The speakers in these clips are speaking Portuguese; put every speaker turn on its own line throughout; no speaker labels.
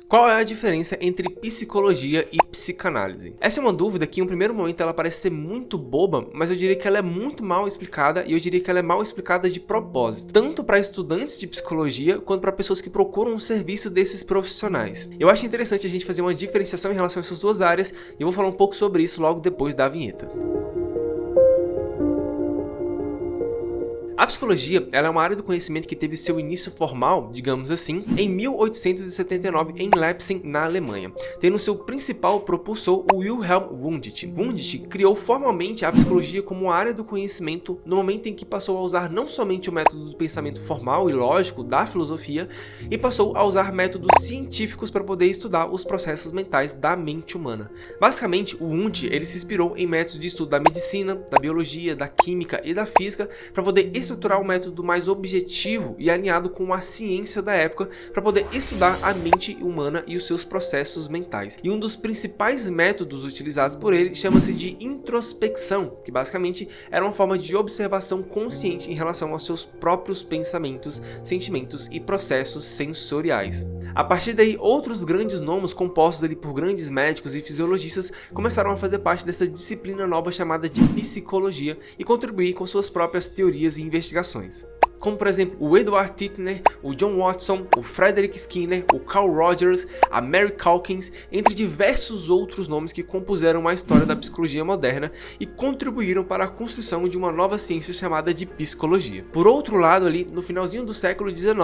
Qual é a diferença entre psicologia e psicanálise? Essa é uma dúvida que em um primeiro momento ela parece ser muito boba, mas eu diria que ela é muito mal explicada e eu diria que ela é mal explicada de propósito, tanto para estudantes de psicologia quanto para pessoas que procuram um serviço desses profissionais. Eu acho interessante a gente fazer uma diferenciação em relação a essas duas áreas e eu vou falar um pouco sobre isso logo depois da vinheta. A psicologia ela é uma área do conhecimento que teve seu início formal, digamos assim, em 1879 em Leipzig, na Alemanha, tendo seu principal propulsor o Wilhelm Wundt. Wundt criou formalmente a psicologia como uma área do conhecimento no momento em que passou a usar não somente o método do pensamento formal e lógico da filosofia, e passou a usar métodos científicos para poder estudar os processos mentais da mente humana. Basicamente, o Wundt ele se inspirou em métodos de estudo da medicina, da biologia, da química e da física para poder estruturar um método mais objetivo e alinhado com a ciência da época para poder estudar a mente humana e os seus processos mentais. E um dos principais métodos utilizados por ele chama-se de introspecção, que basicamente era uma forma de observação consciente em relação aos seus próprios pensamentos, sentimentos e processos sensoriais. A partir daí, outros grandes nomes compostos ali por grandes médicos e fisiologistas começaram a fazer parte dessa disciplina nova chamada de psicologia e contribuir com suas próprias teorias e investigações. Como por exemplo o Edward Titchener, o John Watson, o Frederick Skinner, o Carl Rogers, a Mary Calkins, entre diversos outros nomes que compuseram a história da psicologia moderna e contribuíram para a construção de uma nova ciência chamada de psicologia. Por outro lado, ali no finalzinho do século XIX,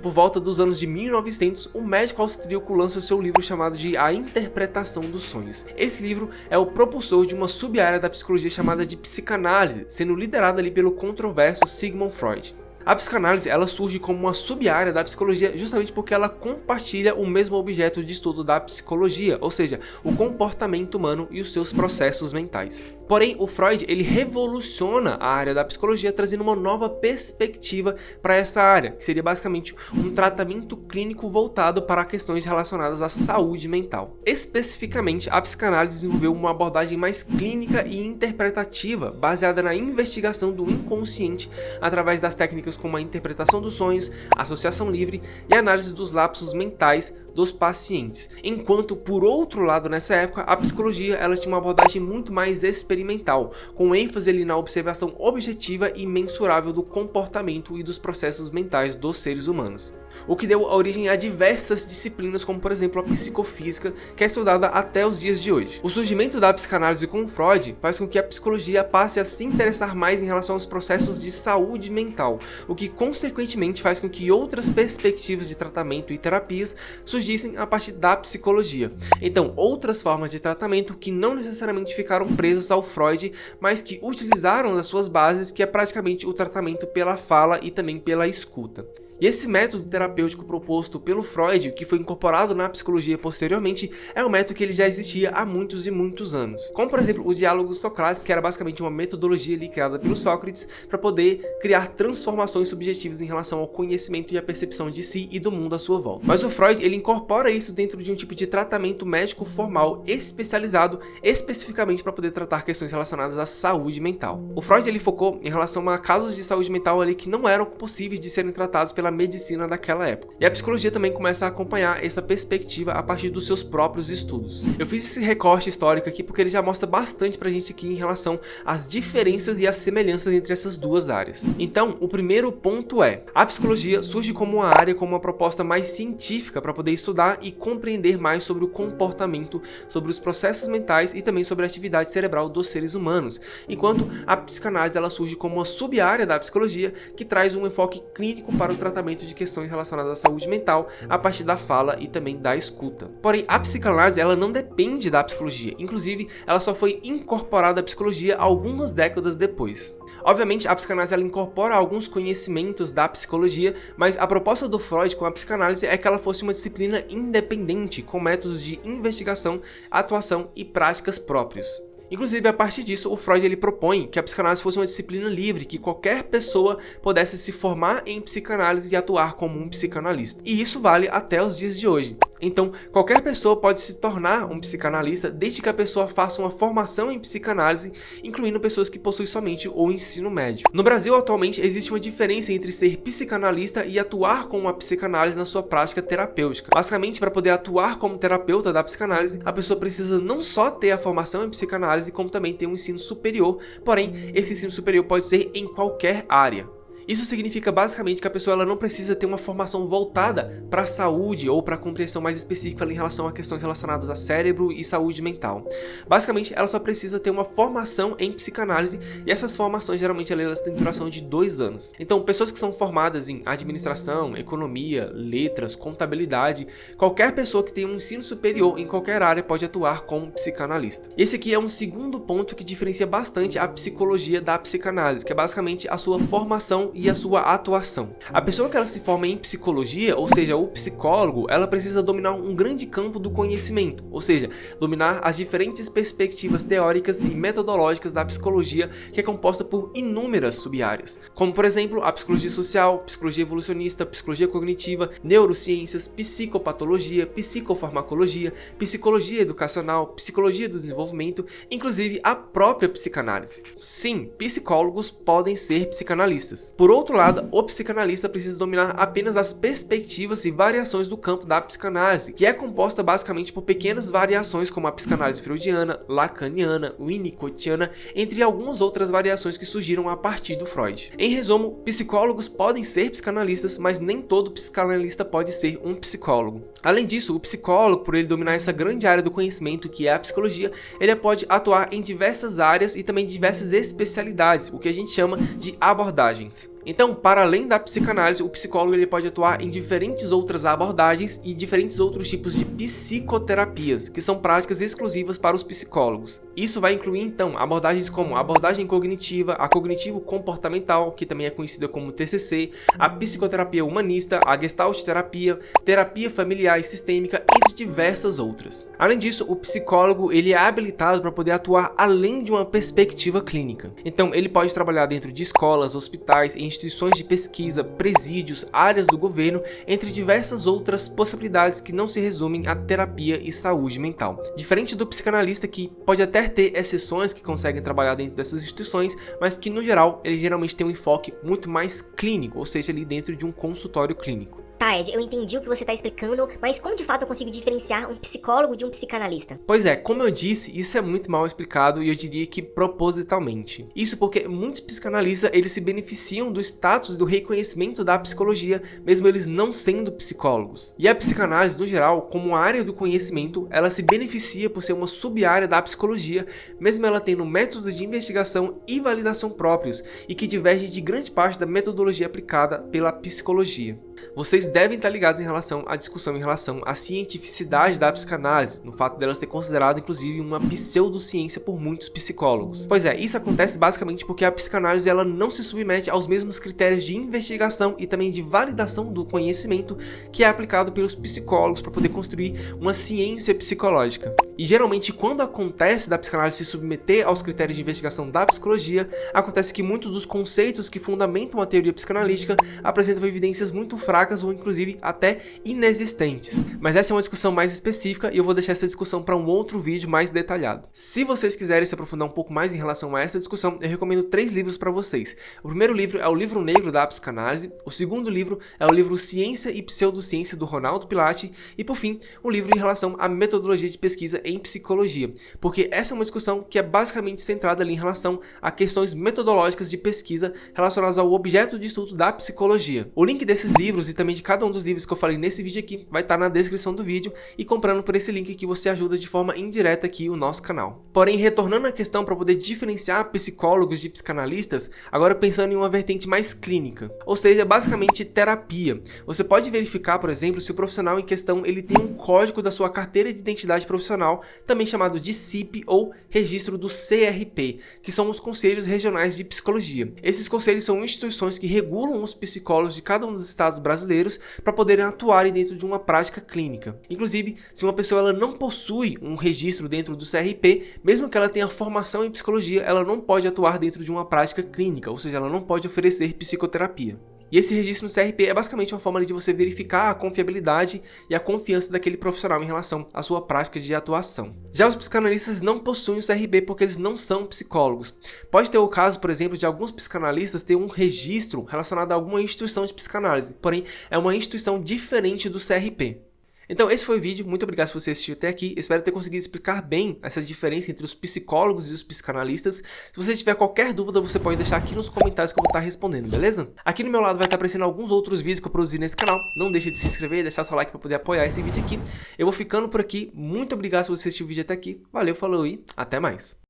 por volta dos anos de 1900, o médico austríaco lança seu livro chamado de A Interpretação dos Sonhos. Esse livro é o propulsor de uma sub-área da psicologia chamada de psicanálise, sendo liderada ali pelo controverso Sigmund Freud. A psicanálise ela surge como uma sub-área da psicologia justamente porque ela compartilha o mesmo objeto de estudo da psicologia, ou seja, o comportamento humano e os seus processos mentais. Porém, o Freud ele revoluciona a área da psicologia trazendo uma nova perspectiva para essa área, que seria basicamente um tratamento clínico voltado para questões relacionadas à saúde mental. Especificamente, a psicanálise desenvolveu uma abordagem mais clínica e interpretativa, baseada na investigação do inconsciente através das técnicas como a interpretação dos sonhos, associação livre e análise dos lapsos mentais dos pacientes. Enquanto, por outro lado, nessa época, a psicologia ela tinha uma abordagem muito mais experimental, com ênfase ali na observação objetiva e mensurável do comportamento e dos processos mentais dos seres humanos. O que deu origem a diversas disciplinas, como por exemplo a psicofísica, que é estudada até os dias de hoje. O surgimento da psicanálise com Freud faz com que a psicologia passe a se interessar mais em relação aos processos de saúde mental, o que consequentemente faz com que outras perspectivas de tratamento e terapias surgissem a partir da psicologia. Então, outras formas de tratamento que não necessariamente ficaram presas ao Freud, mas que utilizaram das suas bases, que é praticamente o tratamento pela fala e também pela escuta. E esse método terapêutico proposto pelo Freud, que foi incorporado na psicologia posteriormente, é um método que ele já existia há muitos e muitos anos. Como, por exemplo, o diálogo Socrates, que era basicamente uma metodologia ali criada pelo Sócrates para poder criar transformações subjetivas em relação ao conhecimento e à percepção de si e do mundo à sua volta. Mas o Freud, ele incorpora isso dentro de um tipo de tratamento médico formal especializado especificamente para poder tratar questões relacionadas à saúde mental. O Freud, ele focou em relação a casos de saúde mental ali que não eram possíveis de serem tratados pela medicina daquela época. E a psicologia também começa a acompanhar essa perspectiva a partir dos seus próprios estudos. Eu fiz esse recorte histórico aqui porque ele já mostra bastante pra gente aqui em relação às diferenças e às semelhanças entre essas duas áreas. Então, o primeiro ponto é: a psicologia surge como uma área, como uma proposta mais científica para poder estudar e compreender mais sobre o comportamento, sobre os processos mentais e também sobre a atividade cerebral dos seres humanos, enquanto a psicanálise ela surge como uma sub-área da psicologia que traz um enfoque clínico para o tratamento de questões relacionadas à saúde mental a partir da fala e também da escuta. Porém, a psicanálise ela não depende da psicologia, inclusive ela só foi incorporada à psicologia algumas décadas depois. Obviamente, a psicanálise ela incorpora alguns conhecimentos da psicologia, mas a proposta do Freud com a psicanálise é que ela fosse uma disciplina independente, com métodos de investigação, atuação e práticas próprios. Inclusive, a partir disso, o Freud ele propõe que a psicanálise fosse uma disciplina livre, que qualquer pessoa pudesse se formar em psicanálise e atuar como um psicanalista. E isso vale até os dias de hoje. Então, qualquer pessoa pode se tornar um psicanalista desde que a pessoa faça uma formação em psicanálise, incluindo pessoas que possuem somente o ensino médio. No Brasil, atualmente, existe uma diferença entre ser psicanalista e atuar com uma psicanálise na sua prática terapêutica. Basicamente, para poder atuar como terapeuta da psicanálise, a pessoa precisa não só ter a formação em psicanálise, como também ter um ensino superior, porém, esse ensino superior pode ser em qualquer área. Isso significa basicamente que a pessoa ela não precisa ter uma formação voltada para a saúde ou para a compreensão mais específica em relação a questões relacionadas a cérebro e saúde mental. Basicamente, ela só precisa ter uma formação em psicanálise e essas formações geralmente elas têm duração de 2 anos. Então, pessoas que são formadas em administração, economia, letras, contabilidade, qualquer pessoa que tenha um ensino superior em qualquer área pode atuar como psicanalista. Esse aqui é um segundo ponto que diferencia bastante a psicologia da psicanálise, que é basicamente a sua formação e a sua atuação. A pessoa que ela se forma em psicologia, ou seja, o psicólogo, ela precisa dominar um grande campo do conhecimento, ou seja, dominar as diferentes perspectivas teóricas e metodológicas da psicologia, que é composta por inúmeras sub-áreas, como por exemplo a psicologia social, psicologia evolucionista, psicologia cognitiva, neurociências, psicopatologia, psicofarmacologia, psicologia educacional, psicologia do desenvolvimento, inclusive a própria psicanálise. Sim, psicólogos podem ser psicanalistas. Por outro lado, o psicanalista precisa dominar apenas as perspectivas e variações do campo da psicanálise, que é composta basicamente por pequenas variações como a psicanálise freudiana, lacaniana, winnicottiana, entre algumas outras variações que surgiram a partir do Freud. Em resumo, psicólogos podem ser psicanalistas, mas nem todo psicanalista pode ser um psicólogo. Além disso, o psicólogo, por ele dominar essa grande área do conhecimento que é a psicologia, ele pode atuar em diversas áreas e também diversas especialidades, o que a gente chama de abordagens. Então, para além da psicanálise, o psicólogo ele pode atuar em diferentes outras abordagens e diferentes outros tipos de psicoterapias, que são práticas exclusivas para os psicólogos. Isso vai incluir, então, abordagens como a abordagem cognitiva, a cognitivo-comportamental, que também é conhecida como TCC, a psicoterapia humanista, a gestalt terapia, terapia familiar e sistêmica, entre diversas outras. Além disso, o psicólogo ele é habilitado para poder atuar além de uma perspectiva clínica. Então, ele pode trabalhar dentro de escolas, hospitais, instituições de pesquisa, presídios, áreas do governo, entre diversas outras possibilidades que não se resumem a terapia e saúde mental. Diferente do psicanalista, que pode até ter exceções que conseguem trabalhar dentro dessas instituições, mas que no geral ele geralmente tem um enfoque muito mais clínico, ou seja, ali dentro de um consultório clínico.
Tá, Ed, eu entendi o que você tá explicando, mas como de fato eu consigo diferenciar um psicólogo de um psicanalista?
Pois é, como eu disse, isso é muito mal explicado e eu diria que propositalmente. Isso porque muitos psicanalistas eles se beneficiam do status e do reconhecimento da psicologia, mesmo eles não sendo psicólogos. E a psicanálise, no geral, como área do conhecimento, ela se beneficia por ser uma sub-área da psicologia, mesmo ela tendo métodos de investigação e validação próprios, e que diverge de grande parte da metodologia aplicada pela psicologia. Vocês devem estar ligados em relação à discussão em relação à cientificidade da psicanálise, no fato dela ser considerada inclusive uma pseudociência por muitos psicólogos. Pois é, isso acontece basicamente porque a psicanálise ela não se submete aos mesmos critérios de investigação e também de validação do conhecimento que é aplicado pelos psicólogos para poder construir uma ciência psicológica. E geralmente quando acontece da psicanálise se submeter aos critérios de investigação da psicologia, acontece que muitos dos conceitos que fundamentam a teoria psicanalítica apresentam evidências muito fracas ou inclusive até inexistentes. Mas essa é uma discussão mais específica e eu vou deixar essa discussão para um outro vídeo mais detalhado. Se vocês quiserem se aprofundar um pouco mais em relação a essa discussão, eu recomendo 3 livros para vocês. O primeiro livro é o Livro Negro da Psicanálise, o segundo livro é o livro Ciência e Pseudociência do Ronaldo Pilate e, por fim, o livro em relação à metodologia de pesquisa em psicologia, porque essa é uma discussão que é basicamente centrada ali em relação a questões metodológicas de pesquisa relacionadas ao objeto de estudo da psicologia. O link desses livros e também de cada um dos livros que eu falei nesse vídeo aqui vai estar na descrição do vídeo e comprando por esse link que você ajuda de forma indireta aqui o nosso canal. Porém, retornando à questão para poder diferenciar psicólogos de psicanalistas, agora pensando em uma vertente mais clínica, ou seja, basicamente terapia. Você pode verificar, por exemplo, se o profissional em questão ele tem um código da sua carteira de identidade profissional, também chamado de CIP ou registro do CRP, que são os Conselhos Regionais de Psicologia. Esses conselhos são instituições que regulam os psicólogos de cada um dos estados brasileiros para poderem atuarem dentro de uma prática clínica. Inclusive, se uma pessoa ela não possui um registro dentro do CRP, mesmo que ela tenha formação em psicologia, ela não pode atuar dentro de uma prática clínica, ou seja, ela não pode oferecer psicoterapia. E esse registro no CRP é basicamente uma forma de você verificar a confiabilidade e a confiança daquele profissional em relação à sua prática de atuação. Já os psicanalistas não possuem o CRP porque eles não são psicólogos. Pode ter o caso, por exemplo, de alguns psicanalistas ter um registro relacionado a alguma instituição de psicanálise, porém é uma instituição diferente do CRP. Então esse foi o vídeo, muito obrigado se você assistiu até aqui, espero ter conseguido explicar bem essa diferença entre os psicólogos e os psicanalistas. Se você tiver qualquer dúvida, você pode deixar aqui nos comentários que eu vou estar respondendo, beleza? Aqui no meu lado vai estar aparecendo alguns outros vídeos que eu produzi nesse canal, não deixe de se inscrever e deixar seu like para poder apoiar esse vídeo aqui. Eu vou ficando por aqui, muito obrigado se você assistiu o vídeo até aqui, valeu, falou e até mais!